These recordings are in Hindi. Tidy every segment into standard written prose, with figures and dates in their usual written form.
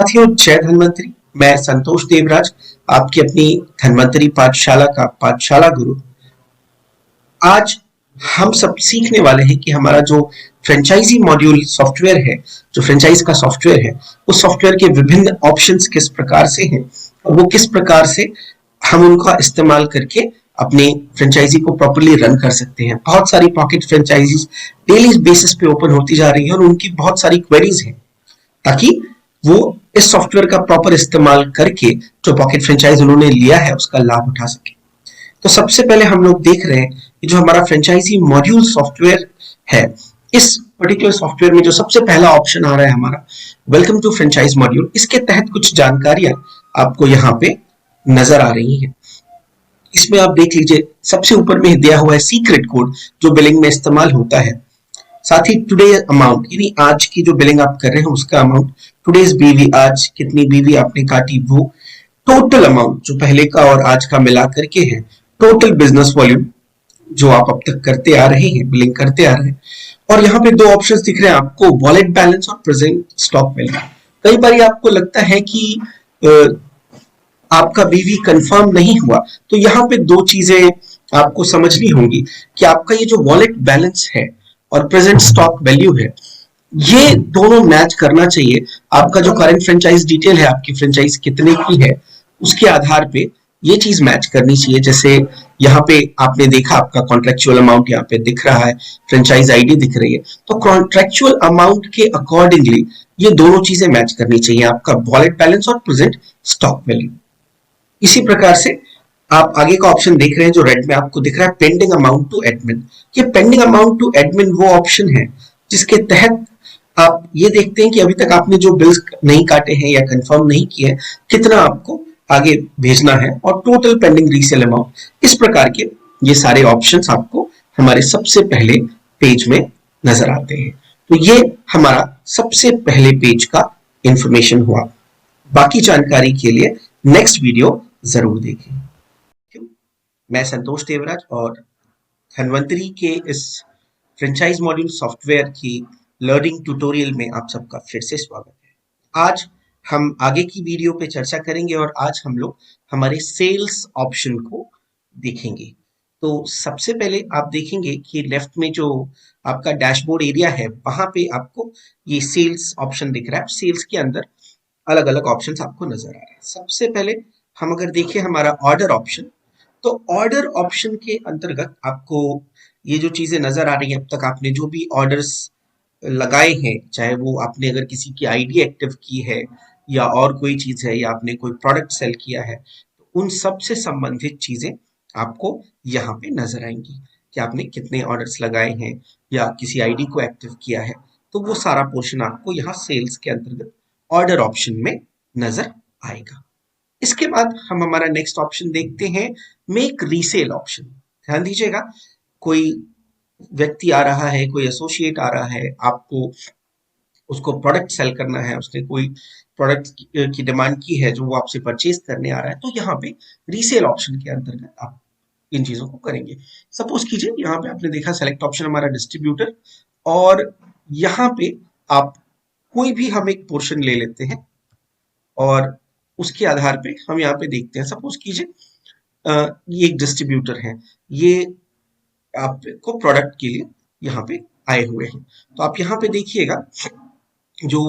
साथियों, जय धन्वंतरी। मैं संतोष देवराज, आपकी अपनी धन्वंतरी पाठशाला का पाठशाला गुरु। आज हम सब सीखने वाले हैं कि हमारा जो फ्रेंचाइजी मॉड्यूल सॉफ्टवेयर है, जो फ्रेंचाइज का सॉफ्टवेयर है, उस सॉफ्टवेयर के विभिन्न ऑप्शंस किस प्रकार से हैं और वो किस प्रकार से हम उनका इस्तेमाल करके अपने फ्रेंचाइजी को प्रॉपर्ली रन कर सकते हैं। बहुत सारी पॉकेट फ्रेंचाइजीज डेली बेसिस पे ओपन होती जा रही है और उनकी बहुत सारी क्वेरीज हैं, ताकि वो इस सॉफ्टवेयर का प्रॉपर इस्तेमाल करके जो पॉकेट फ्रेंचाइज उन्होंने लिया है उसका लाभ उठा सके। तो सबसे पहले हम लोग देख रहे हैं कि जो हमारा फ्रेंचाइजी मॉड्यूल सॉफ्टवेयर है, इस पर्टिकुलर सॉफ्टवेयर में जो सबसे पहला ऑप्शन आ रहा है हमारा वेलकम टू फ्रेंचाइज मॉड्यूल, इसके तहत कुछ जानकारियां आपको यहाँ पे नजर आ रही हैं। इसमें आप देख लीजिए, सबसे ऊपर में दिया हुआ है सीक्रेट कोड जो बिलिंग में इस्तेमाल होता है। साथ ही टुडे अमाउंट, यानी आज की जो बिलिंग आप कर रहे हैं उसका अमाउंट, टुडेज बीवी, आज कितनी बीवी आपने काटी, वो टोटल अमाउंट जो पहले का और आज का मिला करके है, टोटल बिजनेस वॉल्यूम जो आप अब तक करते आ रहे हैं, बिलिंग करते आ रहे हैं। और यहाँ पे दो ऑप्शंस दिख रहे हैं आपको, वॉलेट बैलेंस और प्रेजेंट स्टॉक वैल्यू। कई बार आपको लगता है कि आपका बीवी कंफर्म नहीं हुआ, तो यहाँ पे दो चीजें आपको समझनी होंगी कि आपका ये जो वॉलेट बैलेंस है और प्रेजेंट स्टॉक वैल्यू है, ये दोनों मैच करना चाहिए। आपका जो करंट फ्रेंचाइज डिटेल है, आपकी फ्रेंचाइज कितने की है, उसके आधार पे ये चीज मैच करनी चाहिए। जैसे यहाँ पे आपने देखा, आपका कॉन्ट्रेक्चुअल अमाउंट यहाँ पे दिख रहा है, फ्रेंचाइज आईडी दिख रही है, तो कॉन्ट्रेक्चुअल अमाउंट के अकॉर्डिंगली ये दोनों चीजें मैच करनी चाहिए, आपका वॉलेट बैलेंस और प्रेजेंट स्टॉक वैल्यू। इसी प्रकार से आप आगे का ऑप्शन देख रहे हैं जो रेड में आपको दिख रहा है, पेंडिंग अमाउंट टू एडमिन। ये पेंडिंग अमाउंट टू एडमिन वो ऑप्शन है जिसके तहत आप ये देखते हैं कि अभी तक आपने जो बिल्स नहीं काटे हैं या कंफर्म नहीं किए हैं, कितना आपको आगे भेजना है, और टोटल पेंडिंग रीसेल अमाउंट। इस प्रकार के ये सारे ऑप्शंस आपको हमारे सबसे पहले पेज में नजर आते हैं। तो ये हमारा सबसे पहले पेज का इंफॉर्मेशन हुआ। बाकी जानकारी के लिए नेक्स्ट वीडियो जरूर देखें। मैं संतोष देवराज और धन्वंतरी के इस फ्रेंचाइज मॉड्यूल सॉफ्टवेयर की लर्निंग ट्यूटोरियल में आप सबका फिर से स्वागत है। आज हम आगे की वीडियो पे चर्चा करेंगे और आज हम लोग हमारे सेल्स ऑप्शन को देखेंगे। तो सबसे पहले आप देखेंगे कि लेफ्ट में जो आपका डैशबोर्ड एरिया है, वहां पे आपको ये सेल्स ऑप्शन दिख रहा है। सेल्स के अंदर अलग अलग ऑप्शंस आपको नजर आ रहे हैं। सबसे पहले हम अगर देखें हमारा ऑर्डर ऑप्शन, तो ऑर्डर ऑप्शन के अंतर्गत आपको ये जो चीजें नजर आ रही हैं, अब तक आपने जो भी ऑर्डर्स लगाए हैं, चाहे वो आपने अगर किसी की आईडी एक्टिव की है या और कोई चीज है या आपने कोई प्रोडक्ट सेल किया है, तो उन सब से संबंधित चीजें आपको यहाँ पे नजर आएंगी कि आपने कितने ऑर्डर्स लगाए हैं या किसी आईडी को एक्टिव किया है। तो वो सारा पोर्शन आपको यहाँ सेल्स के अंतर्गत ऑर्डर ऑप्शन में नजर आएगा। इसके बाद हम हमारा नेक्स्ट ऑप्शन देखते हैं, मेक रीसेल ऑप्शन। ध्यान दीजिएगा, कोई व्यक्ति आ रहा है, कोई एसोसिएट आ रहा है, आपको उसको प्रोडक्ट सेल करना है, उसने कोई प्रोडक्ट की डिमांड की है जो वो आपसे परचेज करने आ रहा है, तो यहाँ पे रीसेल ऑप्शन के अंतर्गत आप इन चीजों को करेंगे। सपोज कीजिए यहाँ पे आपने देखा सेलेक्ट ऑप्शन हमारा डिस्ट्रीब्यूटर, और यहाँ पे आप कोई भी हम एक पोर्शन ले लेते हैं और उसके आधार पे हम यहाँ पे देखते हैं। सपोज कीजिए ये एक डिस्ट्रीब्यूटर है, ये आपको प्रोडक्ट के लिए यहाँ पे आए हुए हैं। तो आप यहाँ पे देखिएगा जो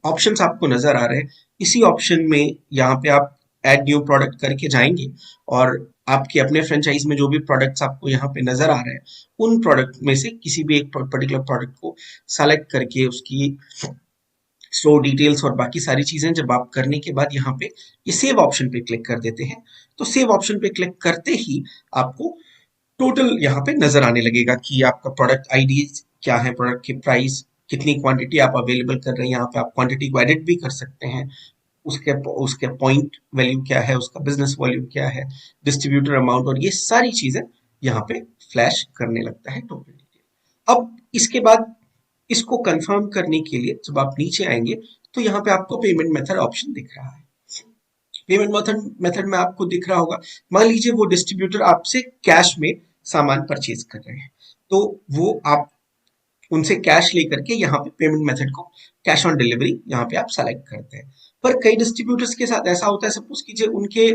ऑप्शंस आपको नजर आ रहे हैं, इसी ऑप्शन में यहाँ पे आप ऐड न्यू प्रोडक्ट करके जाएंगे और आपके अपने फ्रेंचाइज में जो भी प्रोडक्ट्स आपको यहाँ पे नजर आ रहे हैं, उन प्रोडक्ट में से किसी भी एक पर्टिकुलर प्रोडक्ट को सेलेक्ट करके उसकी स्टोर डिटेल्स और बाकी सारी चीजें जब आप करने के बाद यहाँ पे ये सेव ऑप्शन पे क्लिक कर देते हैं, तो सेव ऑप्शन पे क्लिक करते ही आपको टोटल यहाँ पे नजर आने लगेगा कि आपका प्रोडक्ट आईडी क्या है, प्रोडक्ट की प्राइस, कितनी क्वांटिटी आप अवेलेबल कर रहे हैं। यहाँ पे आप क्वांटिटी को एडिट भी कर सकते हैं, उसके उसके पॉइंट वैल्यू क्या है, उसका बिजनेस वॉल्यूम क्या है, डिस्ट्रीब्यूटर अमाउंट, और ये सारी चीजें यहाँ पे फ्लैश करने लगता है टोटल डिटेल। अब इसके बाद इसको कंफर्म करने के लिए जब आप नीचे आएंगे तो यहाँ पे आपको पेमेंट मेथड ऑप्शन दिख रहा है। पेमेंट मेथड में आपको दिख रहा होगा, मान लीजिए वो डिस्ट्रीब्यूटर आपसे कैश में सामान परचेज कर रहे हैं, तो वो आप उनसे कैश लेकर के यहाँ पे पेमेंट मेथड को कैश ऑन डिलीवरी यहाँ पे आप सेलेक्ट करते हैं। पर कई डिस्ट्रीब्यूटर्स के साथ ऐसा होता है, सपोज कीजिए उनके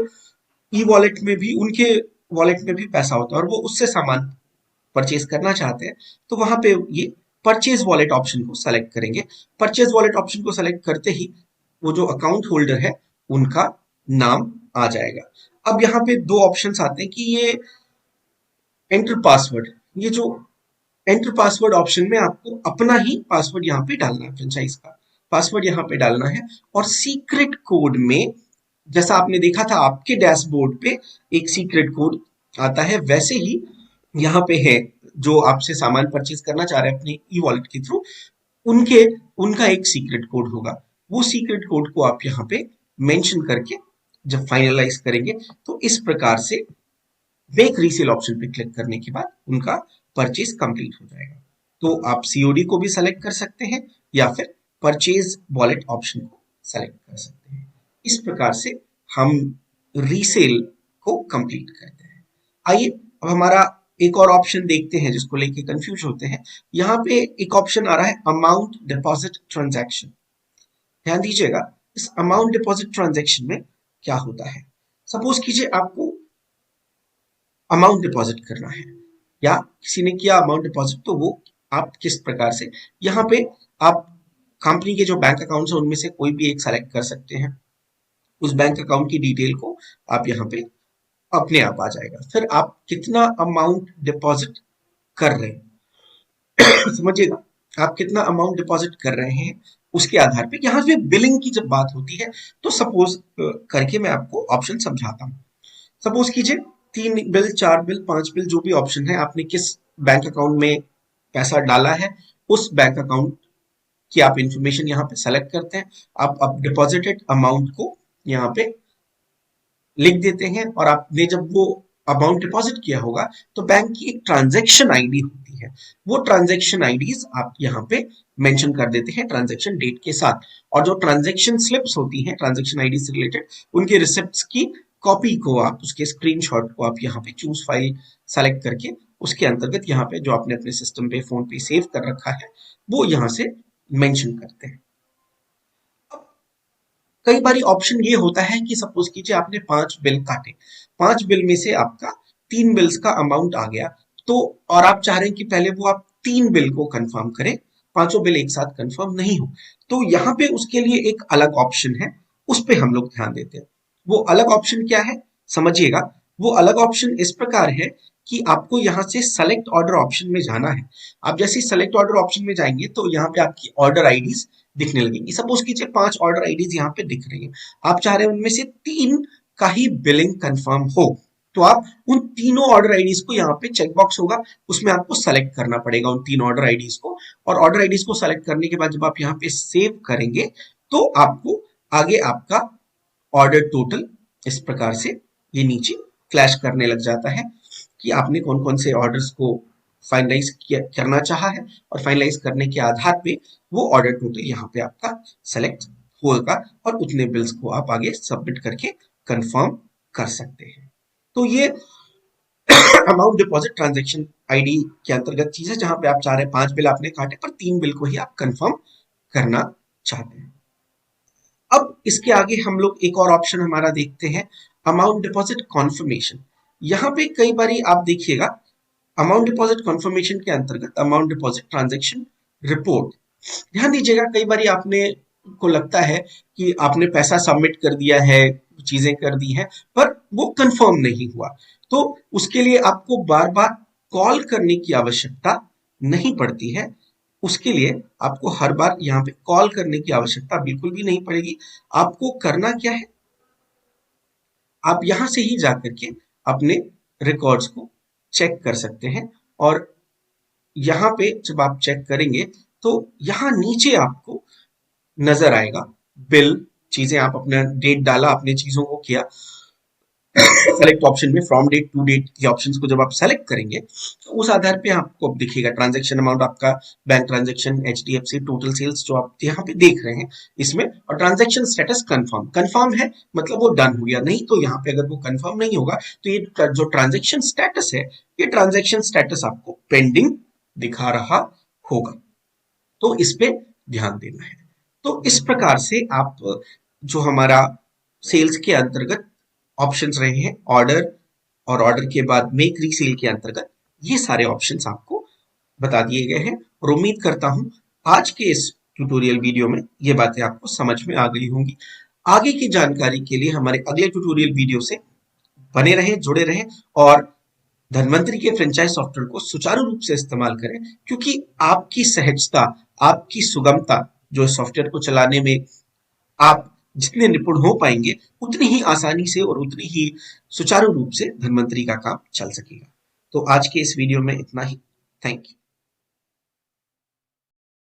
ई वॉलेट में भी, उनके वॉलेट में भी पैसा होता है और वो उससे सामान परचेज करना चाहते हैं, तो वहां पे ये परचेज वॉलेट ऑप्शन को सेलेक्ट करेंगे। परचेज वॉलेट ऑप्शन को सेलेक्ट करते ही वो जो अकाउंट होल्डर है उनका नाम आ जाएगा। अब यहाँ पे दो ऑप्शंस आते हैं कि ये एंटर पासवर्ड, ये जो एंटर पासवर्ड ऑप्शन में आपको अपना ही पासवर्ड यहाँ पे डालना है, फ्रेंचाइज का पासवर्ड यहाँ पे डालना है। और सीक्रेट कोड में, जैसा आपने देखा था आपके डैशबोर्ड पे एक सीक्रेट कोड आता है, वैसे ही यहाँ पे है जो आपसे सामान परचेज करना चाह रहे हैं अपने ई वॉलेट के थ्रू, उनके उनका एक सीक्रेट कोड होगा। वो सीक्रेट कोड को आप यहाँ पे मेंशन करके जब फाइनलाइज करेंगे तो इस प्रकार से मेक रीसेल ऑप्शन पे क्लिक करने के बाद उनका परचेज कंप्लीट हो जाएगा। तो आप सीओडी को भी सेलेक्ट कर सकते हैं या फिर परचेज वॉलेट ऑप्शन को सेलेक्ट कर सकते हैं। इस प्रकार से हम रीसेल को कंप्लीट करते हैं। आइए अब हमारा एक और ऑप्शन देखते हैं जिसको लेके कंफ्यूज होते हैं। यहाँ पे एक ऑप्शन आ रहा है अमाउंट डिपॉजिट ट्रांजैक्शन। ध्यान दीजिएगा, इस अमाउंट डिपॉजिट ट्रांजैक्शन में क्या होता है। सपोज कीजिए आपको अमाउंट डिपॉजिट करना है या किसी ने किया अमाउंट डिपॉजिट, तो वो आप किस प्रकार से, यहाँ पे आप कंपनी के जो बैंक अकाउंट्स हैं उनमें से कोई भी एक सेलेक्ट कर सकते हैं। उस बैंक अकाउंट की डिटेल को आप यहाँ पे अपने आप आ जाएगा। फिर आप कितना अमाउंट डिपॉजिट कर रहे हैं समझिएगा, आप कितना अमाउंट डिपॉजिट कर रहे हैं उसके आधार पे यहाँ पे बिलिंग की जब बात होती है तो सपोज करके मैं आपको ऑप्शन समझाता हूँ। सपोज कीजिए 3 बिल, 4 बिल, 5 बिल, जो भी ऑप्शन है, आपने किस बैंक अकाउंट में पैसा डाला है उस बैंक अकाउंट की आप इंफॉर्मेशन यहाँ पे सेलेक्ट करते हैं। आप डिपॉजिटेड अमाउंट को यहाँ पे लिख देते हैं और आपने जब वो अमाउंट डिपॉजिट किया होगा तो बैंक की एक ट्रांजैक्शन आईडी होती है, वो ट्रांजैक्शन आईडीज आप यहाँ पे मेंशन कर देते हैं ट्रांजैक्शन डेट के साथ। और जो ट्रांजैक्शन स्लिप्स होती हैं ट्रांजैक्शन आईडी से रिलेटेड, उनके रिसिप्ट्स की कॉपी को आप, उसके स्क्रीनशॉट को आप यहाँ पे चूज फाइल सेलेक्ट करके उसके अंतर्गत यहाँ पे जो आपने अपने सिस्टम पे फोन पे सेव कर रखा है वो यहाँ से मेंशन करते हैं। कई बार ऑप्शन ये होता है कि सपोज कीजिए आपने 5 बिल काटे, 5 बिल में से आपका 3 बिल्स का अमाउंट आ गया, तो और आप चाह रहे हैं कि पहले वो आप 3 बिल को कंफर्म करें, पांचों बिल एक साथ कंफर्म नहीं हो, तो यहाँ पे उसके लिए एक अलग ऑप्शन है, उस पे हम लोग ध्यान देते हैं। वो अलग ऑप्शन क्या है समझिएगा। वो अलग ऑप्शन इस प्रकार है कि आपको यहाँ से सेलेक्ट ऑर्डर ऑप्शन में जाना है। आप जैसे सेलेक्ट ऑर्डर ऑप्शन में जाएंगे तो यहाँ पे आपकी ऑर्डर आईडीज दिखने लगेंगी। सपोज कीजिए 5 ऑर्डर आईडीज यहाँ पे दिख रही हैं, आप चाह रहे हैं उनमें से 3 का ही बिलिंग कंफर्म हो, तो आप उन तीनों ऑर्डर आईडीज को, यहाँ पे चेकबॉक्स होगा उसमें आपको सेलेक्ट करना पड़ेगा उन 3 ऑर्डर आईडीज को। और ऑर्डर आईडीज को सेलेक्ट करने के बाद जब आप यहाँ पे सेव करेंगे तो आपको आगे आपका ऑर्डर टोटल इस प्रकार से ये नीचे फ्लैश करने लग जाता है कि आपने कौन कौन से ऑर्डर्स को फाइनलाइज करना चाहा है, और फाइनलाइज करने के आधार पे वो ऑर्डर टोटल यहाँ पे आपका सेलेक्ट होगा और उतने बिल्स को आप आगे सबमिट करके कंफर्म कर सकते हैं। तो ये अमाउंट डिपॉजिट ट्रांजैक्शन आईडी के अंतर्गत चीज है, जहां पे आप चाह रहे हैं 5 बिल आपने काटे पर 3 बिल को ही आप कंफर्म करना चाहते हैं। अब इसके आगे हम लोग एक और ऑप्शन हमारा देखते हैं, अमाउंट डिपॉजिट कॉन्फर्मेशन। यहाँ पे कई बारी आप देखिएगा अमाउंट डिपॉजिट कॉन्फर्मेशन के अंतर्गत अमाउंट डिपॉजिट ट्रांजैक्शन रिपोर्ट, ध्यान दीजिएगा कई बारी आपने को लगता है कि आपने पैसा सबमिट कर दिया है, चीजें कर दी हैं, पर वो कंफर्म नहीं हुआ, तो उसके लिए आपको बार बार कॉल करने की आवश्यकता नहीं पड़ती है। उसके लिए आपको हर बार यहाँ पे कॉल करने की आवश्यकता बिल्कुल भी नहीं पड़ेगी। आपको करना क्या है, आप यहां से ही जाकर के अपने रिकॉर्ड्स को चेक कर सकते हैं। और यहाँ पे जब आप चेक करेंगे तो यहाँ नीचे आपको नजर आएगा बिल, चीजें आप अपना डेट डाला, अपने चीजों को किया, सेलेक्ट ऑप्शन में फ्रॉम डेट टू डेट के ऑप्शंस को जब आप सेलेक्ट करेंगे तो उस आधार पे आपको अब दिखेगा ट्रांजैक्शन अमाउंट, आपका bank transaction, HDFC, total sales जो आप यहाँ पे देख रहे हैं इसमें, और ट्रांजैक्शन स्टेटस कंफर्म, कंफर्म है मतलब वो डन हो गया, नहीं तो यहाँ पे अगर वो कंफर्म नहीं होगा तो ये जो ट्रांजैक्शन स्टेटस है, ये ट्रांजैक्शन स्टेटस आपको पेंडिंग दिखा रहा होगा। तो इस पे ध्यान देना है। तो इस प्रकार से आप जो हमारा सेल्स के अंतर्गत ऑप्शंस रहे हैं, ऑर्डर और ऑर्डर के बाद मेक रीसेल के अंतर्गत, ये सारे ऑप्शंस आपको बता दिए गए हैं और उम्मीद करता हूं आज के इस ट्यूटोरियल वीडियो में ये बातें आपको समझ में आ गई होंगी। आगे की जानकारी के लिए हमारे अगले ट्यूटोरियल वीडियो से बने रहें, जुड़े रहें और धनवंतरी के फ्रेंचाइज सॉफ्टवेयर को सुचारू रूप से इस्तेमाल करें, क्योंकि आपकी सहजता, आपकी सुगमता जो सॉफ्टवेयर को चलाने में आप जितने निपुण हो पाएंगे, उतनी ही आसानी से और उतनी ही सुचारू रूप से धनवंतरी का काम चल सकेगा। तो आज के इस वीडियो में इतना ही। Thank you.